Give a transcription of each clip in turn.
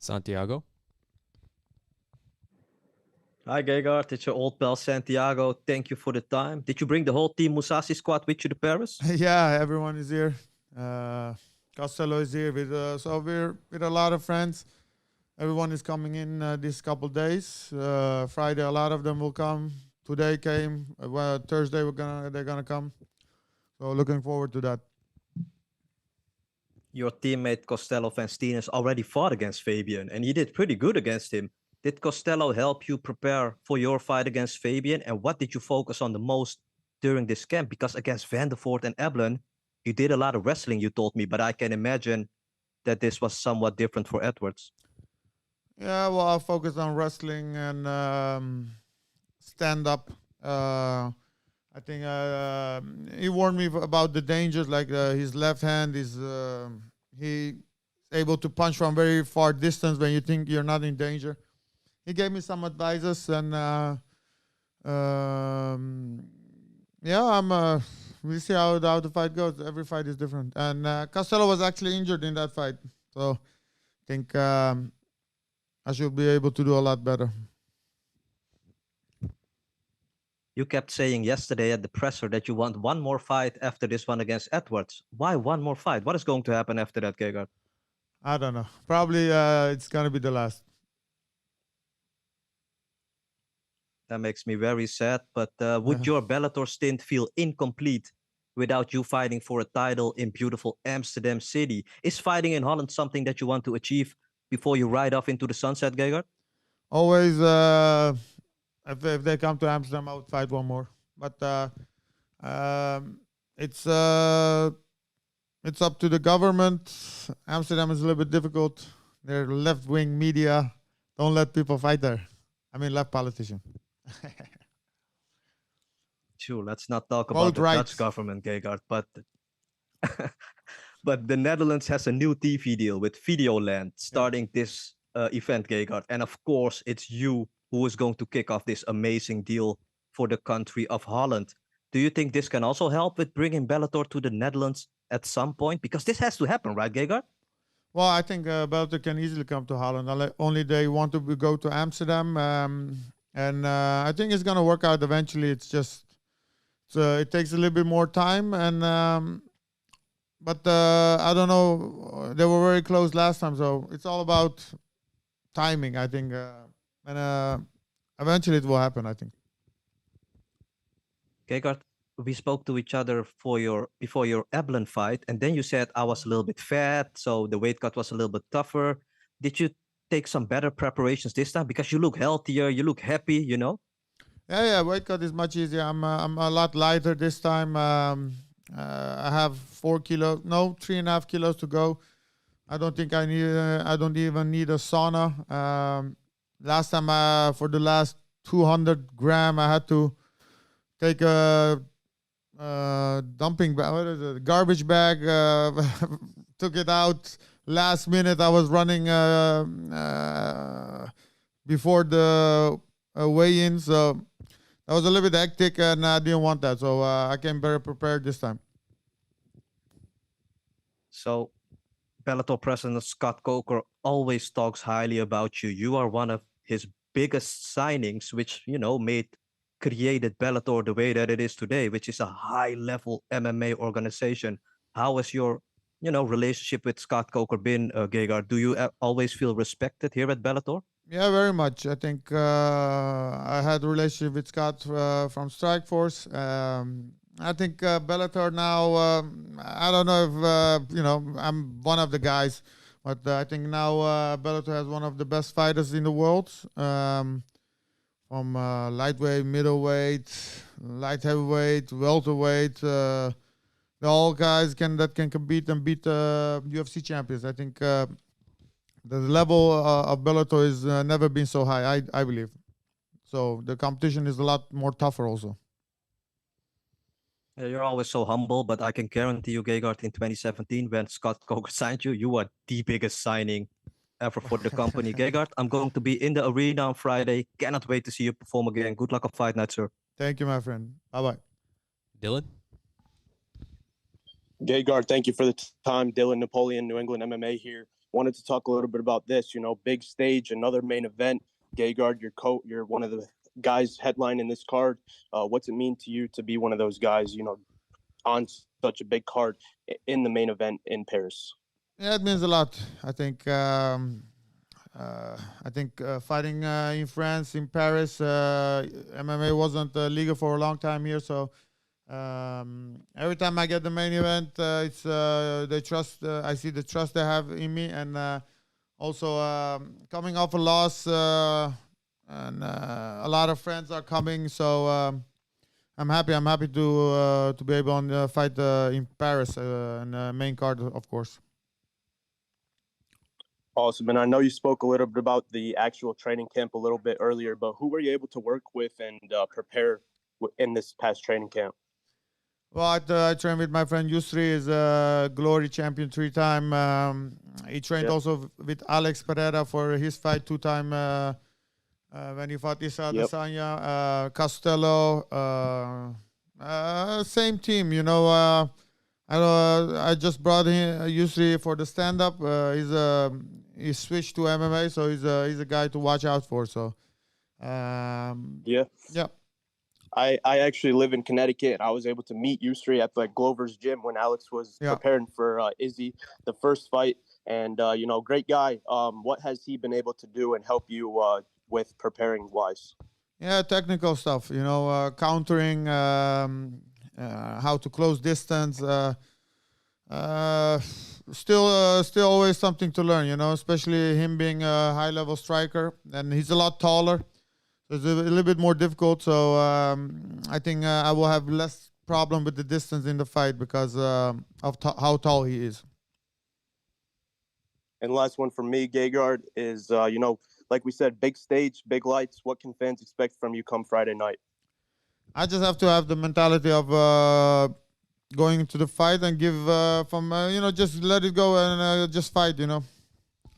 Santiago. Hi, Gegard. It's your old pal Santiago. Thank you for the time. Did you bring the whole team Mousasi squad with you to Paris? Yeah, everyone is here. Costello is here so we're with a lot of friends. Everyone is coming in these couple days. Friday, a lot of them will come. Today came. Thursday, they're gonna come. So looking forward to that. Your teammate Costello Van Steen's already fought against Fabian, and he did pretty good against him. Did Costello help you prepare for your fight against Fabian? And what did you focus on the most during this camp? Because against Vandervoort and Eblen, you did a lot of wrestling, you told me, but I can imagine that this was somewhat different for Edwards. Yeah, well, I focused on wrestling and stand-up. I think he warned me about the dangers, like his left hand is he's able to punch from very far distance when you think you're not in danger. He gave me some advices, and we'll see how the fight goes. Every fight is different, and Costello was actually injured in that fight, so I think I should be able to do a lot better. You kept saying yesterday at the presser that you want one more fight after this one against Edwards. Why one more fight? What is going to happen after that, Gegard? I don't know. Probably it's going to be the last. That makes me very sad, but would your Bellator stint feel incomplete without you fighting for a title in beautiful Amsterdam City? Is fighting in Holland something that you want to achieve before you ride off into the sunset, Gegard? Always, if they come to Amsterdam, I would fight one more. But it's up to the government. Amsterdam is a little bit difficult. They're left-wing media. Don't let people fight there. I mean, left politicians. Sure, let's not talk about the Dutch government, Gegard, but but the Netherlands has a new TV deal with Videoland starting this event, Gegard, and of course it's you who is going to kick off this amazing deal for the country of Holland. Do you think this can also help with bringing Bellator to the Netherlands at some point? Because this has to happen, right, Gegard? Well, I think Bellator can easily come to Holland. Only they want to go to Amsterdam. And I think it's going to work out eventually. It's just, it takes a little bit more time. But I don't know. They were very close last time. So it's all about timing, I think. And eventually it will happen, I think. Gegard, we spoke to each other before your Eblen fight. And then you said I was a little bit fat. So the weight cut was a little bit tougher. Did you take some better preparations this time? Because you look healthier, you look happy, you know? Yeah, weight cut is much easier. I'm a lot lighter this time. I have 3.5 kilos to go. I don't think I don't even need a sauna. Last time, for the last 200 gram, I had to take a dumping bag, what is it, garbage bag, took it out. Last minute, I was running before the weigh-in, so that was a little bit hectic, and I didn't want that. So I came very prepared this time. So Bellator president Scott Coker always talks highly about you. You are one of his biggest signings, which, created Bellator the way that it is today, which is a high-level MMA organization. How has your relationship with Scott Coker been, Gegard? Do you always feel respected here at Bellator? Yeah, very much. I think I had a relationship with Scott from Strikeforce. I think Bellator now, I don't know if, I'm one of the guys, but I think now Bellator has one of the best fighters in the world. From lightweight, middleweight, light heavyweight, welterweight, all guys that can compete and beat UFC champions. I think the level of Bellator has never been so high, I believe. So the competition is a lot more tougher also. You're always so humble, but I can guarantee you, Gegard, in 2017, when Scott Coker signed you, you were the biggest signing ever for the company. Gegard, I'm going to be in the arena on Friday. Cannot wait to see you perform again. Good luck on fight night, sir. Thank you, my friend. Bye-bye. Dylan? Gegard, thank you for the time. Dylan Napoleon, New England MMA here. wanted to talk a little bit about this. Big stage, another main event. Gegard, you're one of the guys headlining this card. What's it mean to you to be one of those guys, on such a big card in the main event in Paris? Yeah, it means a lot. I think fighting in France, in Paris, MMA wasn't legal for a long time here. So every time I get the main event, it's they trust. I see the trust they have in me, and also coming off a loss, and a lot of friends are coming. So I'm happy. I'm happy to be able to fight in Paris and main card, of course. Awesome. And I know you spoke a little bit about the actual training camp a little bit earlier, but who were you able to work with and prepare in this past training camp? Well, I trained with my friend Yusri. He's a Glory champion 3-time. He trained also with Alex Pereira for his fight 2-time when he fought Issa Adesanya. Costello, same team, I just brought him Yusri for the stand-up. He switched to MMA, so he's a guy to watch out for. So, yeah. I actually live in Connecticut, and I was able to meet Yusri at Glover's gym when Alex was preparing for Izzy, the first fight. And great guy. What has he been able to do and help you with preparing wise? Yeah, technical stuff. Countering, how to close distance. Still always something to learn, especially him being a high-level striker, and he's a lot taller, so it's a little bit more difficult. So I think I will have less problem with the distance in the fight because of how tall he is. And last one from me, Gegard, is like we said, big stage, big lights. What can fans expect from you come Friday night? I just have to have the mentality of going into the fight and give just let it go and just fight.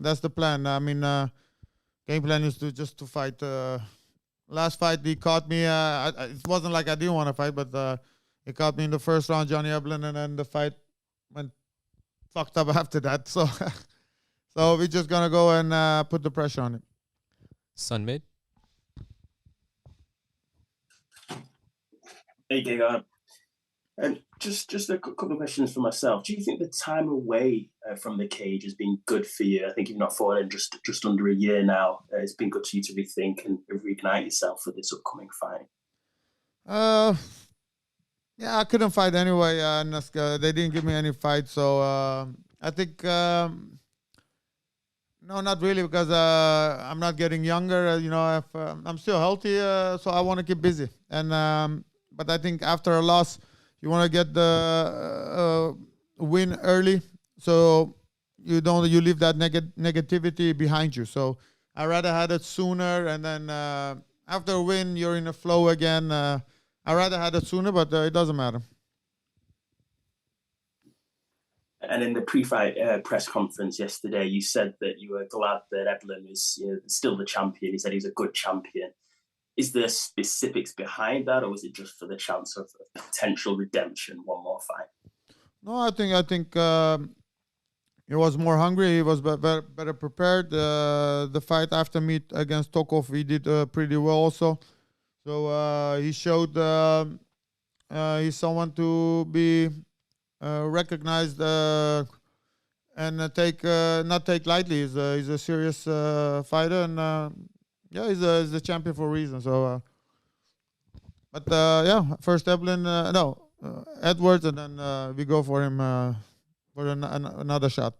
That's the plan. I mean, game plan is to fight. Last fight he caught me. It wasn't like I didn't want to fight, but he caught me in the first round, Johnny Eblin, and then the fight went fucked up after that. So, so we're just gonna go and put the pressure on him. Sunmid. Hey, Gegard. And just a couple of questions for myself. Do you think the time away from the cage has been good for you? I think you've not fought in just under a year now. It's been good for you to rethink and reignite yourself for this upcoming fight. Yeah, I couldn't fight anyway. They didn't give me any fight, so I think no, not really, because I'm not getting younger. I'm still healthy, so I want to keep busy. And but I think after a loss, you want to get the win early, so you leave that negativity behind you. So I rather had it sooner, and then after a win, you're in a flow again. I rather had it sooner, but it doesn't matter. And in the pre-fight press conference yesterday, you said that you were glad that Eblin is still the champion. He said he's a good champion. Is there specifics behind that, or was it just for the chance of potential redemption, one more fight? No, I think he was more hungry. He was better prepared. The fight after meet against Tokov, he did pretty well also. So he showed he's someone to be recognized and not take lightly. He's a serious fighter, and yeah, he's a champion for a reason. So, first Eblin, Edwards, and then we go for him for another shot.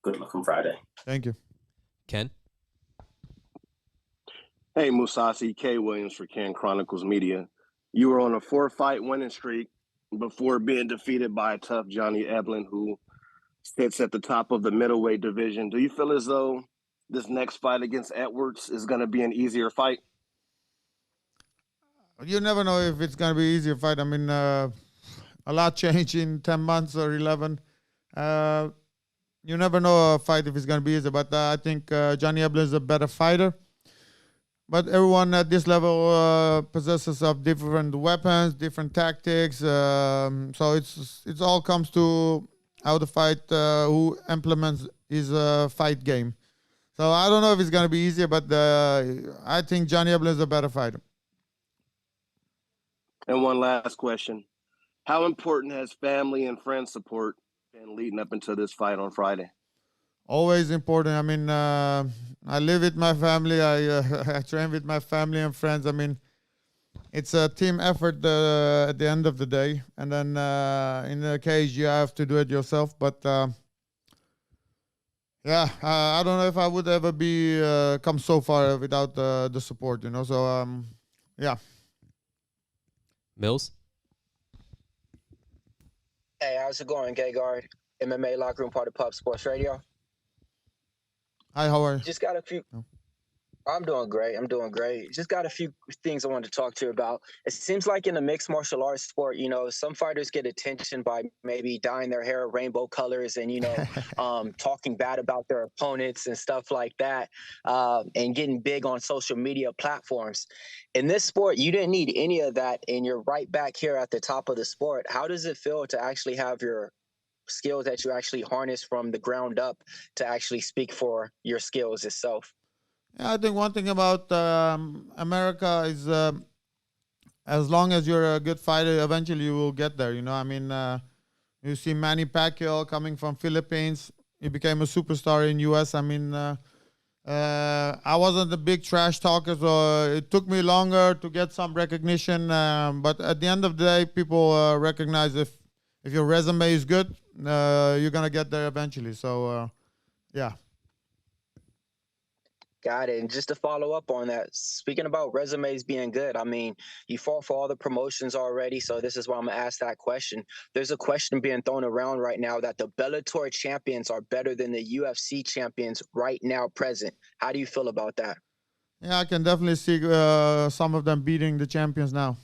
Good luck on Friday. Thank you. Ken? Hey, Mousasi, K. Williams for Can Chronicles Media. You were on a 4-fight winning streak before being defeated by a tough Johnny Eblin, who sits at the top of the middleweight division. Do you feel as though this next fight against Edwards is going to be an easier fight? You never know if it's going to be an easier fight. I mean, a lot changed in 10 months or 11. You never know a fight if it's going to be easy, but I think Johnny Eblin is a better fighter. but everyone at this level possesses of different weapons, different tactics. So it all comes to how the fight, who implements his fight game. So I don't know if it's going to be easier, but I think Johnny Eblen is a better fighter. And one last question. How important has family and friend support been leading up into this fight on Friday? Always important. I mean, I live with my family. I train with my family and friends. I mean, it's a team effort at the end of the day. And then in the case, you have to do it yourself. But yeah, I don't know if I would ever be come so far without the support, you know. So yeah. Mills? Hey, how's it going, Gegard? MMA Locker Room, part of Pub Sports Radio. Hi, how are you? Just got a few. I'm doing great. I'm doing great. Just got a few things I wanted to talk to you about. It seems like in the mixed martial arts sport, you know, some fighters get attention by maybe dyeing their hair rainbow colors and, you know, talking bad about their opponents and stuff like that, and getting big on social media platforms. In this sport, you didn't need any of that, and you're right back here at the top of the sport. How does it feel to actually have your skills that you actually harness from the ground up to actually speak for your skills itself? Yeah, I think one thing about America is as long as you're a good fighter, eventually you will get there. You know, I mean, you see Manny Pacquiao coming from Philippines. He became a superstar in U.S. I mean, I wasn't a big trash talker, so it took me longer to get some recognition. But at the end of the day, people recognize if your resume is good, you're gonna get there eventually. So, yeah. Got it. And just to follow up on that, speaking about resumes being good, I mean, you fought for all the promotions already, so this is why I'm going to ask that question. There's a question being thrown around right now that the Bellator champions are better than the UFC champions right now present. How do you feel about that? Yeah, I can definitely see some of them beating the champions now.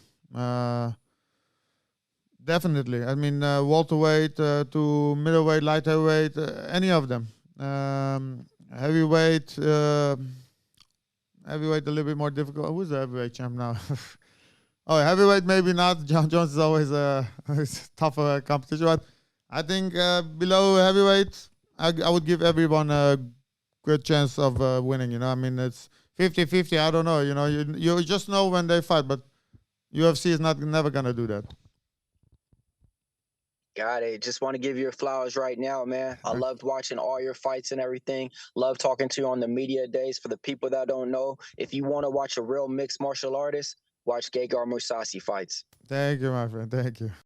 Definitely. I mean, welterweight to middleweight, light heavyweight, any of them. Heavyweight, heavyweight a little bit more difficult. Who's the heavyweight champ now? Oh, heavyweight maybe not. John Jones is always a tougher competition. But I think below heavyweight, I would give everyone a good chance of winning. You know, I mean, it's 50-50. I don't know. You know, you just know when they fight, but UFC is never gonna do that. Got it. Just want to give you your flowers right now, man. I loved watching all your fights and everything. Love talking to you on the media days. For the people that don't know, if you want to watch a real mixed martial artist, watch Gegard Mousasi fights. Thank you, my friend. Thank you.